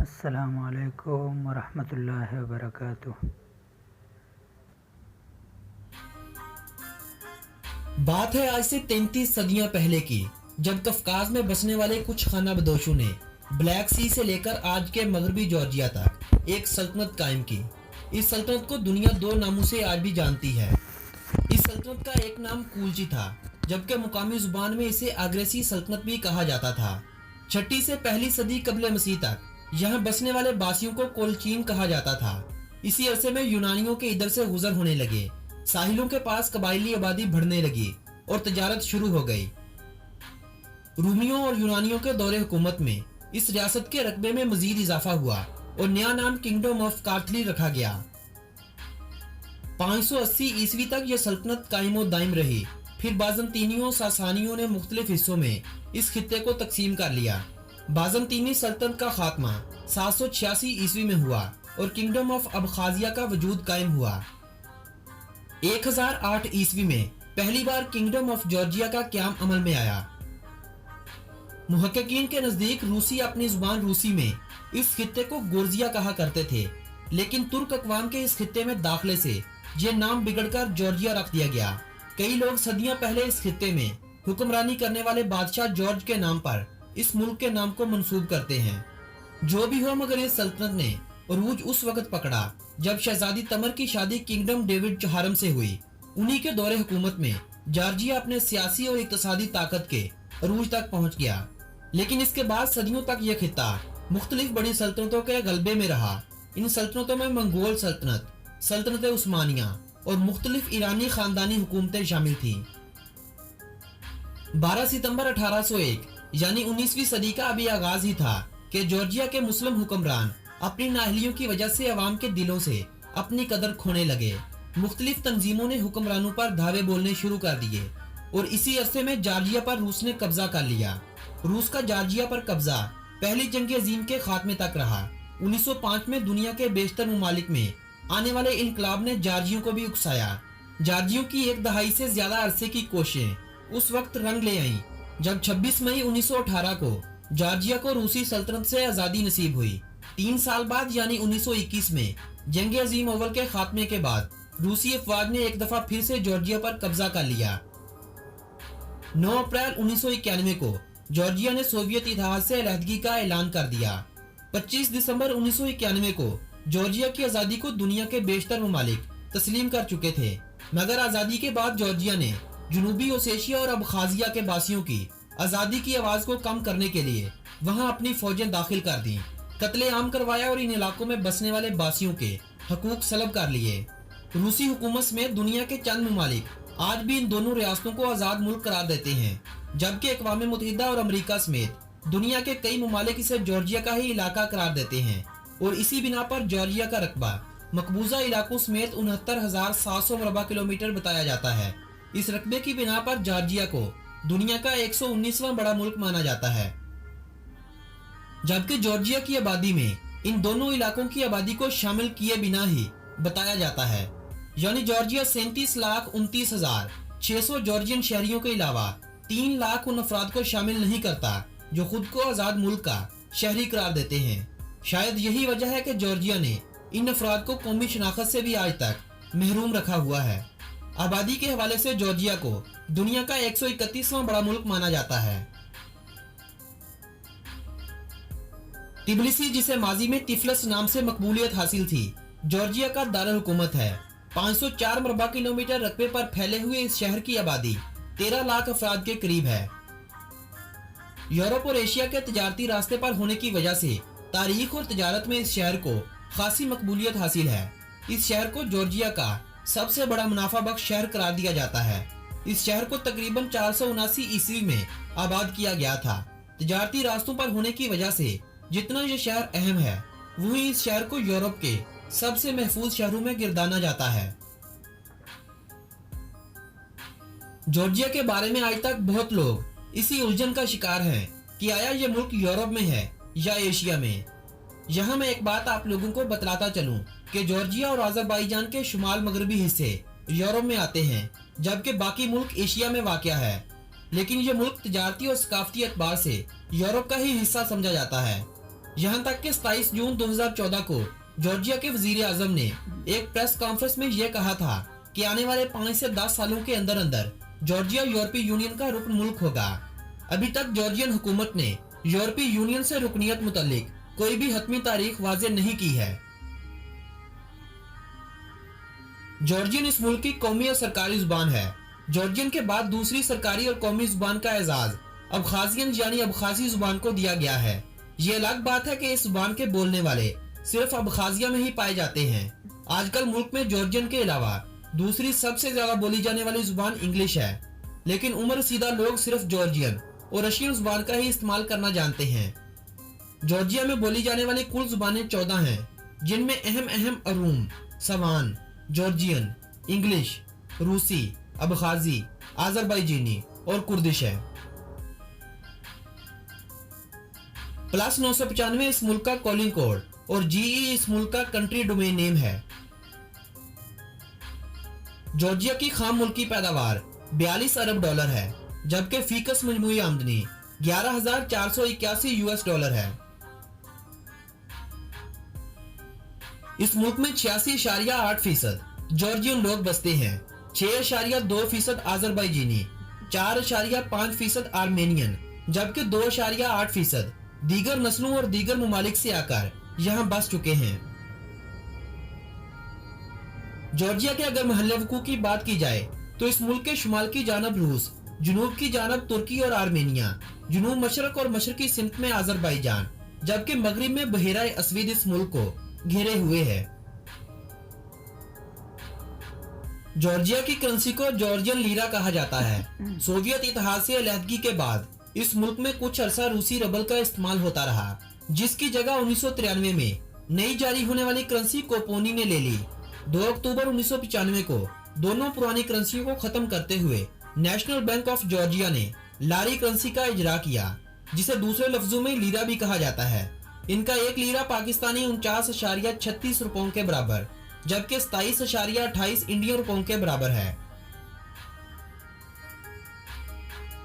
अस्सलामुअलैकुम वरहमतुल्लाहि वबरकातुह। बात है आज से 33 सदियां पहले की, जब कफकाज में बसने वाले कुछ खानाबदोशों ने ब्लैक सी से लेकर आज के मगरबी जॉर्जिया तक एक सल्तनत कायम की। इस सल्तनत को दुनिया दो नामों से आज भी जानती है। इस सल्तनत का एक नाम कूलची था, जबकि मुकामी जुबान में इसे अग्रेसी सल्तनत भी कहा जाता था। 6ठी से पहली सदी कबल मसीह तक यहाँ बसने वाले बासियों को कोलचीन कहा जाता था। इसी अरसे में यूनानियों के इधर से गुजर होने लगे, साहिलों के पास कबायली आबादी बढ़ने लगी और तजारत शुरू हो गई। रूमियों और यूनानियों के दौरे हुकूमत में इस रियासत के रकबे में मजीद इजाफा हुआ और नया नाम किंगडम ऑफ कार्थली रखा गया। 580 ईस्वी तक यह सल्तनत कायम और दायम रही। फिर बाजंतीनियों सासानियों ने मुख्तलिफ हिस्सों में इस खित्ते को तकसीम कर लिया। बाजंतीनी सल्तनत का खात्मा 786 ईस्वी में हुआ और किंगडम ऑफ अबखाजिया का वजूद कायम हुआ। 1008 ईस्वी में पहली बार किंगडम ऑफ जॉर्जिया का क्याम अमल में आया। मुहक्किकीन के नजदीक रूसी अपनी जुबान रूसी में इस खित्ते को गोर्जिया कहा करते थे, लेकिन तुर्क अकवाम के इस खित्ते में दाखिले से यह नाम बिगड़कर जॉर्जिया रख दिया गया। कई लोग सदियों पहले इस खित्ते में हुक्मरानी करने वाले बादशाह जॉर्ज के नाम पर इस मुल्क के नाम को मंसूब करते हैं। जो भी हो, मगर इस सल्तनत ने अरूज उस वक्त पकड़ा जब शहजादी तमर की शादी किंगडम डेविड चहारम से हुई। उन्हीं के दौरे हुकूमत में जॉर्जिया अपने सियासी और इक्तिसादी ताकत के अरूज तक पहुंच गया। लेकिन इसके बाद सदियों तक यह खित्ता मुख्तलिफ बड़ी सल्तनतों के गलबे में रहा। इन सल्तनतों में मंगोल सल्तनत, सल्तनत उस्मानिया और मुख्तलिफ ईरानी खानदानी हुकूमतें शामिल थी। 12 सितंबर 1801 यानी 19वीं सदी का अभी आगाज ही था कि जॉर्जिया के मुस्लिम हुक्मरान अपनी नाअहलियों की वजह से अवाम के दिलों से अपनी कदर खोने लगे। मुख्तलिफ तंजीमों ने हुक्मरानों पर धावे बोलने शुरू कर दिए और इसी अरसे में जॉर्जिया पर रूस ने कब्जा कर लिया। रूस का जॉर्जिया पर कब्जा पहली जंग अजीम के खात्मे तक रहा। 1905 में दुनिया के बेशतर ममालिक में आने वाले इनकलाब ने जॉर्जियों को भी उकसाया। जॉर्जियों की एक दहाई से ज्यादा अरसे की कोशिशें उस वक्त रंग ले आईं जब 26 मई 1918 को जॉर्जिया को रूसी सल्तनत से आजादी नसीब हुई। 3 साल बाद यानी 1921 में जंग अजीम अव्वल के खात्मे के बाद रूसी अफवाज ने एक दफा फिर से जॉर्जिया पर कब्जा कर लिया। 9 अप्रैल 1991 को जॉर्जिया ने सोवियत इत्तेहाद से अलहदगी का ऐलान कर दिया। 25 दिसंबर 1991 को जॉर्जिया की आज़ादी को दुनिया के बेशतर ममालिक तस्लीम कर चुके थे, मगर आज़ादी के बाद जॉर्जिया ने जनूबी ओसेशिया और अबखाजिया के बासियों की आज़ादी की आवाज़ को कम करने के लिए वहां अपनी फौजें दाखिल कर दी, कत्ले-आम करवाया और इन इलाकों में बसने वाले बासियों के हकूक सलब कर लिए। रूसी हुकूमत समेत दुनिया के चंद ममालिक आज भी इन दोनों रियासतों को आज़ाद मुल्क करार देते हैं, जबकि अक़वाम मुत्तहिदा और अमेरिका समेत दुनिया के कई ममालिक इसे जॉर्जिया का ही इलाका करार देते हैं और इसी बिना पर जॉर्जिया का रकबा मकबूजा इलाकों समेत 69,700 मुरबा किलोमीटर बताया जाता है। इस रकबे की बिना पर जॉर्जिया को दुनिया का 119वां बड़ा मुल्क माना जाता है, जबकि जॉर्जिया की आबादी में इन दोनों इलाकों की आबादी को शामिल किए बिना ही बताया जाता है। यानी जॉर्जिया 37,29,600 जॉर्जियन शहरियों के अलावा 3 लाख उन अफराद को शामिल नहीं करता जो खुद को आज़ाद मुल्क का शहरी करार देते हैं। शायद यही वजह है कि जॉर्जिया ने इन अफराद को कौमी शनाख्त से भी आज तक महरूम रखा हुआ है। आबादी के हवाले से जॉर्जिया को दुनिया का 131वां बड़ा मुल्क माना जाता है। तिबिलिसी, जिसे माजी में तिफलस नाम से मकबूलियत हासिल थी, जॉर्जिया का दारुल हुकूमत है। 504 मुरबा किलोमीटर रकबे पर फैले हुए इस शहर की आबादी 13 लाख अफराद के करीब है। यूरोप और एशिया के तजारती रास्ते पर होने की वजह से तारीख और तजारत में इस शहर को खासी मकबूलियत हासिल है। इस शहर को जॉर्जिया का सबसे बड़ा मुनाफा बख्श शहर करार दिया जाता है। इस शहर को तकरीबन 479 ईस्वी में आबाद किया गया था। तजारती रास्तों पर होने की वजह से जितना यह शहर अहम है, वहीं इस शहर को यूरोप के सबसे महफूज शहरों में गिरदाना जाता है। जॉर्जिया के बारे में आज तक बहुत लोग इसी उलझन का शिकार हैं कि आया ये मुल्क यूरोप में है या एशिया में। यहाँ मैं एक बात आप लोगों को बतलाता चलूं कि जॉर्जिया और अजरबैजान के शुमाल मगरबी हिस्से यूरोप में आते हैं, जबकि बाकी मुल्क एशिया में वाक़या है। लेकिन ये मुल्क तजारती और सकाफती एतबार से यूरोप का ही हिस्सा समझा जाता है। यहाँ तक कि 27 जून 2014 को जॉर्जिया के वजीर आजम ने एक प्रेस कॉन्फ्रेंस में यह कहा था कि आने वाले 5 से 10 सालों के अंदर अंदर जॉर्जिया यूरोपीय यूनियन का रुकन मुल्क होगा। अभी तक जॉर्जियन हुकूमत ने यूरोपीय यूनियन से रुकनियत मुतालिक कोई भी हतमी तारीख वाज़ेह नहीं की है। जॉर्जियन इस मुल्क की कौमी और सरकारी जुबान है। जॉर्जियन के बाद दूसरी सरकारी और कौमी जुबान का एजाज अबखाजियन यानी अबखाजी जुबान को दिया गया है। ये अलग बात है कि इस जुबान के बोलने वाले सिर्फ अबखाजिया में ही पाए जाते हैं। आजकल मुल्क में जॉर्जियन के अलावा दूसरी सबसे ज्यादा बोली जाने वाली जुबान इंग्लिश है, लेकिन उम्र सीधा लोग सिर्फ जॉर्जियन और रशियन जुबान का ही इस्तेमाल करना जानते हैं। जॉर्जिया में बोली जाने वाली कुल जुबानें 14 हैं, जिनमें अहम अहम अरूम, सवान, जॉर्जियन, इंग्लिश, रूसी, अबखाजी, आजरबाईजानी और कुर्दिश है। प्लस 995 इस मुल्क का कॉलिंग कोड और जीई इस मुल्क का कंट्री डोमेन नेम है। जॉर्जिया की खाम मुल्की पैदावार 42 अरब डॉलर है, जबकि फीकस मजमूई आमदनी 11,481 यूएस डॉलर है। इस मुल्क में 86.8% जॉर्जियन लोग बसते हैं, 6.2% आजरबाईजानी, 4.5% आर्मेनियन, जबकि 2.8% दीगर नस्लों और दीगर ममालिक से आकर यहाँ बस चुके हैं। जॉर्जिया के अगर महल्ले वकूअ की बात की जाए तो इस मुल्क के शुमाल की जानब रूस, जुनूब की जानब तुर्की और आर्मेनिया, जुनूब मशरक और मशरकी सिंध में आजरबाईजान, जबकि मगरिब में बहेरा अस्वीद इस मुल्क को घेरे हुए है। जॉर्जिया की करेंसी को जॉर्जियन लीरा कहा जाता है। सोवियत इत्तेहाद से अलहदगी के बाद इस मुल्क में कुछ अरसा रूसी रबल का इस्तेमाल होता रहा, जिसकी जगह 1993 में नई जारी होने वाली करेंसी कोपोनी ने ले ली। 2 अक्टूबर 1995 को दोनों पुरानी करेंसियों को खत्म करते हुए नेशनल बैंक ऑफ जॉर्जिया ने लारी करेंसी का इजरा किया, जिसे दूसरे लफ्जों में लीरा भी कहा जाता है। इनका एक लीरा पाकिस्तानी 49.36 रुपयों के बराबर, जबकि 27.28 इंडियन रुपयों के बराबर है।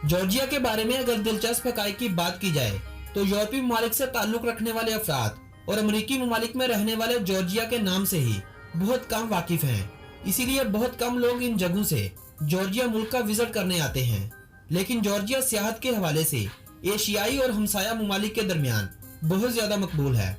जॉर्जिया के बारे में अगर दिलचस्प हकाइक की बात की जाए तो यूरोपीय ममालिक से ताल्लुक रखने वाले अफराद और अमरीकी ममालिक में रहने वाले जॉर्जिया के नाम से ही बहुत कम वाकिफ हैं। इसीलिए बहुत कम लोग इन जगहों से जॉर्जिया मुल्क का विजिट करने आते हैं। लेकिन जॉर्जिया सियाहत के हवाले से एशियाई और हमसाया ममालिक के दरमियान बहुत ज्यादा मकबूल है।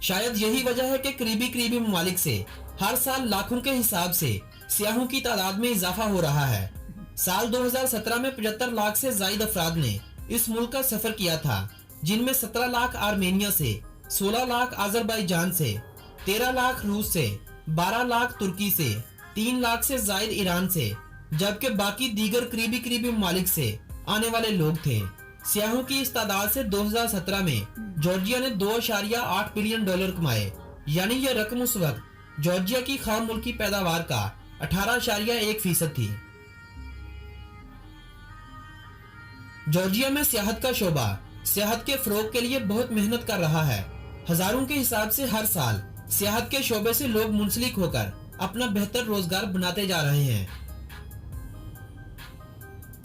शायद यही वजह है कि करीबी ममालिक से हर साल लाखों के हिसाब से सियाहों की तादाद में इजाफा हो रहा है। साल 2017 में 75 लाख से ज्यादा अफराद ने इस मुल्क का सफर किया था, जिनमें 17 लाख आर्मेनिया से, 16 लाख आजरबाईजान से, 13 लाख रूस से, 12 लाख तुर्की से, 3 लाख से ज्यादा ईरान से, जबकि बाकी दीगर करीबी ममालिक से आने वाले लोग थे। सियाहों की इस तादाद से 2017 में जॉर्जिया ने 2.8 बिलियन डॉलर कमाए, यानी यह रकम उस वक्त जॉर्जिया की खाम मुल्की पैदावार का 18.1% थी। जॉर्जिया में सियाहत का शोबा सियाहत के फरोग के लिए बहुत मेहनत कर रहा है। हजारों के हिसाब से हर साल सियाहत के शोबे से लोग मुंसलिक होकर अपना बेहतर रोजगार बनाते जा रहे हैं।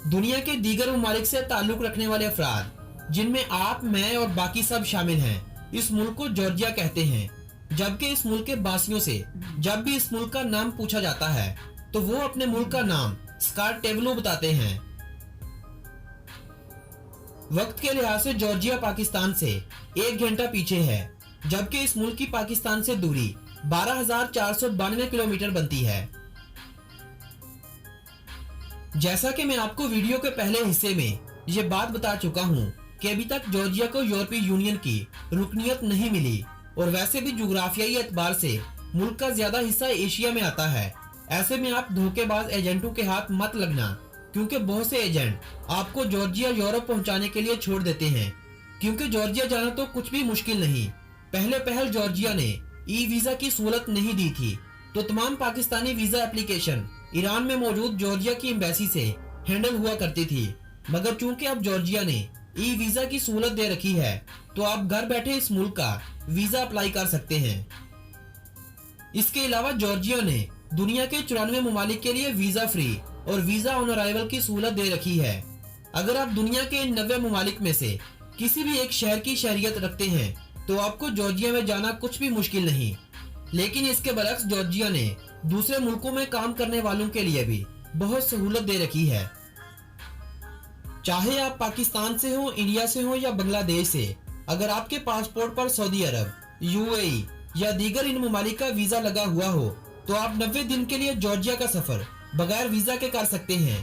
दुनिया के दीगर ममालिक से ताल्लुक रखने वाले अफराद, जिनमें आप, मैं और बाकी सब शामिल हैं, इस मुल्क को जॉर्जिया कहते हैं। जबकि इस मुल्क के बासियों से जब भी इस मुल्क का नाम पूछा जाता है तो वो अपने मुल्क का नाम स्कारटेवलो बताते हैं। वक्त के लिहाज से जॉर्जिया पाकिस्तान से 1 घंटा पीछे है, जबकि इस मुल्क की पाकिस्तान से दूरी 12,492 किलोमीटर बनती है। जैसा कि मैं आपको वीडियो के पहले हिस्से में ये बात बता चुका हूँ कि अभी तक जॉर्जिया को यूरोपीय यूनियन की रुकनियत नहीं मिली, और वैसे भी जुग्राफियाई एतबार से मुल्क का ज्यादा हिस्सा एशिया में आता है। ऐसे में आप धोखेबाज एजेंटों के हाथ मत लगना, क्योंकि बहुत से एजेंट आपको जॉर्जिया यूरोप पहुंचाने के लिए छोड़ देते हैं। क्योंकि जॉर्जिया जाना तो कुछ भी मुश्किल नहीं। पहले जॉर्जिया ने ई वीजा की सहूलत नहीं दी थी, तो तमाम पाकिस्तानी वीजा एप्लीकेशन ईरान में मौजूद जॉर्जिया की एम्बेसी से हैंडल हुआ करती थी। मगर चूंकि अब जॉर्जिया ने ई वीजा की सहूलत दे रखी है, तो आप घर बैठे इस मुल्क का वीजा अप्लाई कर सकते हैं। इसके अलावा जॉर्जिया ने दुनिया के 94 ममालिक के लिए वीजा फ्री और वीजा ऑन अराइवल की सहूलत दे रखी है। अगर आप दुनिया के इन 90 ममालिक में से किसी भी एक शहर की शहरियत रखते हैं तो आपको जॉर्जिया में जाना कुछ भी मुश्किल नहीं। लेकिन इसके बरक्स जॉर्जिया ने दूसरे मुल्कों में काम करने वालों के लिए भी बहुत सहूलत दे रखी है। चाहे आप पाकिस्तान से हो, इंडिया से हो या बांग्लादेश से, अगर आपके पासपोर्ट पर सऊदी अरब, यूएई या दीगर इन ममालिक का वीजा लगा हुआ हो तो आप 90 दिन के लिए जॉर्जिया का सफर बगैर वीजा के कर सकते हैं।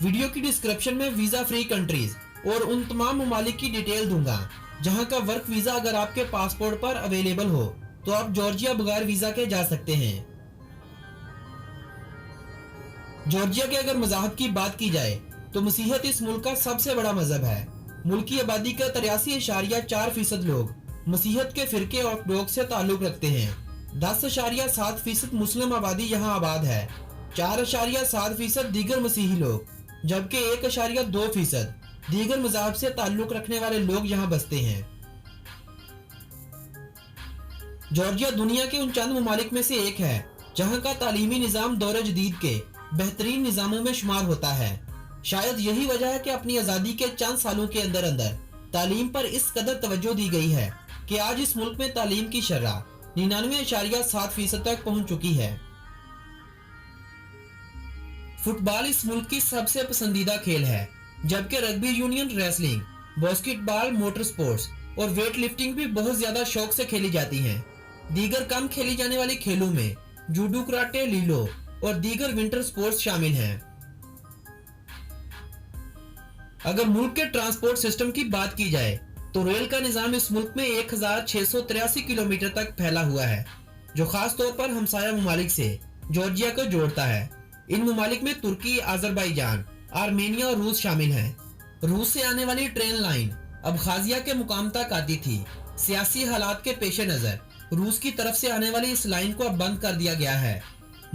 वीडियो की डिस्क्रिप्शन में वीजा फ्री कंट्रीज और उन तमाम ममालिक की डिटेल दूंगा जहां का वर्क वीजा अगर आपके पासपोर्ट पर अवेलेबल हो तो आप जॉर्जिया बगैर वीजा के जा सकते हैं। जॉर्जिया के अगर मज़हब की बात की जाए तो मसीहत इस मुल्क का सबसे बड़ा मजहब है। मुल्क की आबादी का 83.4% लोग मसीहत के फिरके ऑर्थोडॉक्स से ताल्लुक रखते हैं। 10.7% मुस्लिम आबादी यहाँ आबाद है। 4.7% दीगर मसीही लोग, जबकि 1.2% दीगर मज़हब से ताल्लुक रखने वाले लोग यहाँ बसते हैं। जॉर्जिया दुनिया के उन चंद ममालिक में से एक है जहाँ का तालीमी निज़ाम दौर जदीद के बेहतरीन निज़ामों में शुमार होता है। शायद यही वजह है कि अपनी आज़ादी के चंद सालों के अंदर अंदर तालीम पर इस कदर तवज्जो दी गई है कि आज इस मुल्क में तालीम की शरह 99.7% तक पहुंच चुकी है। फुटबॉल इस मुल्क की सबसे पसंदीदा खेल है, जबकि rugby union, wrestling, basketball, motor sports और वेट लिफ्टिंग भी बहुत ज्यादा शौक से खेली जाती हैं। दीगर कम खेली जाने वाली खेलों में जूडो, कराटे, लीलो और दीगर विंटर स्पोर्ट्स शामिल हैं। अगर मुल्क के ट्रांसपोर्ट सिस्टम की बात की जाए तो रेल का निजाम इस मुल्क में 1683 किलोमीटर तक फैला हुआ है, जो खास तौर पर हमसाया ममालिक से जॉर्जिया को जोड़ता है। इन ममालिक में तुर्की, अजरबैजान, आर्मेनिया और रूस शामिल हैं। रूस से आने वाली ट्रेन लाइन अबखाजिया के मुकाम तक आती थी। सियासी हालात के पेश नजर रूस की तरफ से आने वाली इस लाइन को अब बंद कर दिया गया है।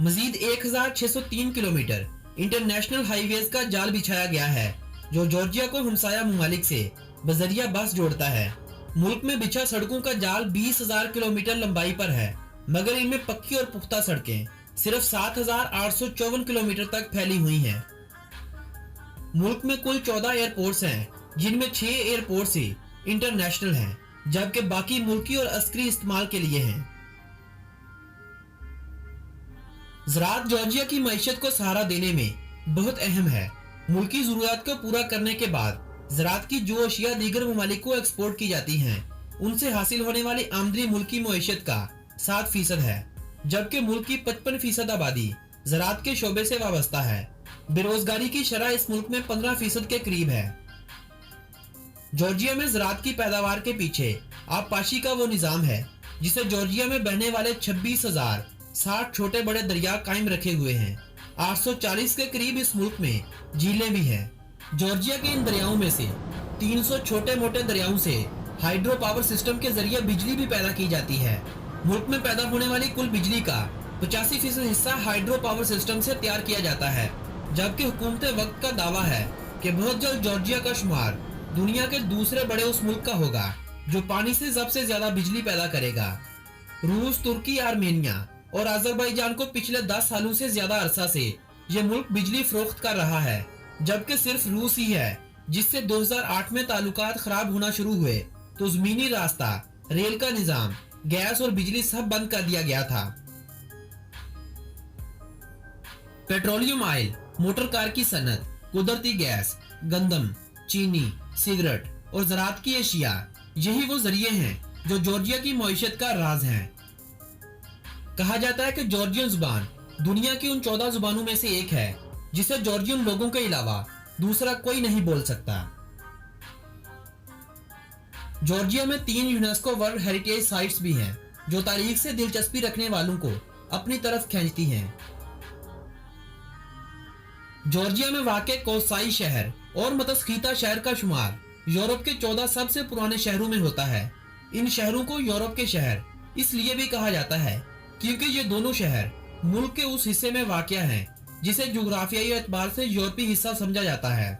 मजीद 1603 किलोमीटर इंटरनेशनल हाईवेज का जाल बिछाया गया है, जो जॉर्जिया को हमसाया ममालिक से बजरिया बस जोड़ता है। मुल्क में बिछा सड़कों का जाल 20,000 किलोमीटर लंबाई पर है, मगर इनमें पक्की और पुख्ता सड़कें सिर्फ 7,854 किलोमीटर तक फैली हुई हैं। मुल्क में कुल 14 एयरपोर्ट्स हैं, जिनमें 6 एयरपोर्ट्स ही इंटरनेशनल हैं, जबकि बाकी मुल्की और अस्करी इस्तेमाल के लिए हैं। ज़राअत जॉर्जिया की मईशत को सहारा देने में बहुत अहम है। मुल्की ज़रूरत को पूरा करने के बाद ज़राअत की जो अशिया दीगर ममालिक को एक्सपोर्ट की जाती हैं, उनसे हासिल होने वाली आमदनी मुल्की मईशत का 7% है, जबकि मुल्क की 55% आबादी ज़राअत के शोबे से वाबस्ता है। बेरोजगारी की शरह इस मुल्क में 15% के करीब है। जॉर्जिया में ज़राअत की पैदावार के पीछे आबपाशी का वो निज़ाम है जिसे जॉर्जिया में बहने वाले 26,060 छोटे बड़े दरिया कायम रखे हुए हैं। 840 के करीब इस मुल्क में झीलें भी हैं। जॉर्जिया के इन दरियाओं में से 300 छोटे मोटे दरियाओं से हाइड्रो पावर सिस्टम के जरिए बिजली भी पैदा की जाती है। मुल्क में पैदा होने वाली कुल बिजली का 85% हिस्सा हाइड्रो पावर सिस्टम से तैयार किया जाता है, जबकि हुकूमत वक्त का दावा है कि बहुत जल्द जॉर्जिया का शुमार दुनिया के दूसरे बड़े उस मुल्क का होगा जो पानी से सबसे ज्यादा बिजली पैदा करेगा। रूस, तुर्की, आर्मेनिया और अजरबैजान को पिछले 10 सालों से ज्यादा अरसा से ये मुल्क बिजली फरोख्त कर रहा है, जबकि सिर्फ रूस ही है जिससे 2008 में ताल्लुकात खराब होना शुरू हुए तो जमीनी रास्ता, रेल का निजाम, गैस और बिजली सब बंद कर दिया गया था। पेट्रोलियम ऑयल, मोटर कार की सनत, कुदरती गैस, गंदम, चीनी, सिगरेट और ज़राअत की अशिया, यही वो जरिए हैं जो जॉर्जिया की मईशत का राज हैं। कहा जाता है कि जॉर्जियन जुबान दुनिया की उन 14 जुबानों में से एक है जिसे जॉर्जियन लोगों के अलावा दूसरा कोई नहीं बोल सकता। जॉर्जिया में 3 यूनेस्को वर्ल्ड हेरिटेज साइट्स भी हैं जो तारीख से दिलचस्पी रखने वालों को अपनी तरफ खींचती हैं। जॉर्जिया में वाक़े कोसाई शहर और मतस्कीता शहर का शुमार यूरोप के 14 सबसे पुराने शहरों में होता है। इन शहरों को यूरोप के शहर इसलिए भी कहा जाता है क्योंकि ये दोनों शहर मुल्क के उस हिस्से में वाक़या हैं जिसे जुग्राफियाई एतबार से यूरोपीय हिस्सा समझा जाता है।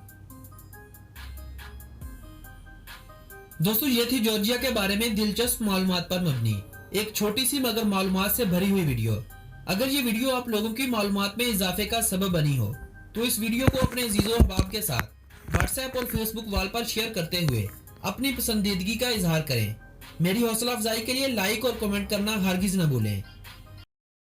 दोस्तों, ये थी जॉर्जिया के बारे में दिलचस्प मालूमात पर मबनी एक छोटी सी मगर मालूमात से भरी हुई वीडियो। अगर ये वीडियो आप लोगों की मालूमात में इजाफे का सबब बनी हो तो इस वीडियो को अपने अजीजों अहबाब के साथ व्हाट्सएप और फेसबुक वॉल पर शेयर करते हुए अपनी पसंदीदगी का इजहार करें। मेरी हौसला अफजाई के लिए लाइक और कमेंट करना हरगिज न भूलें।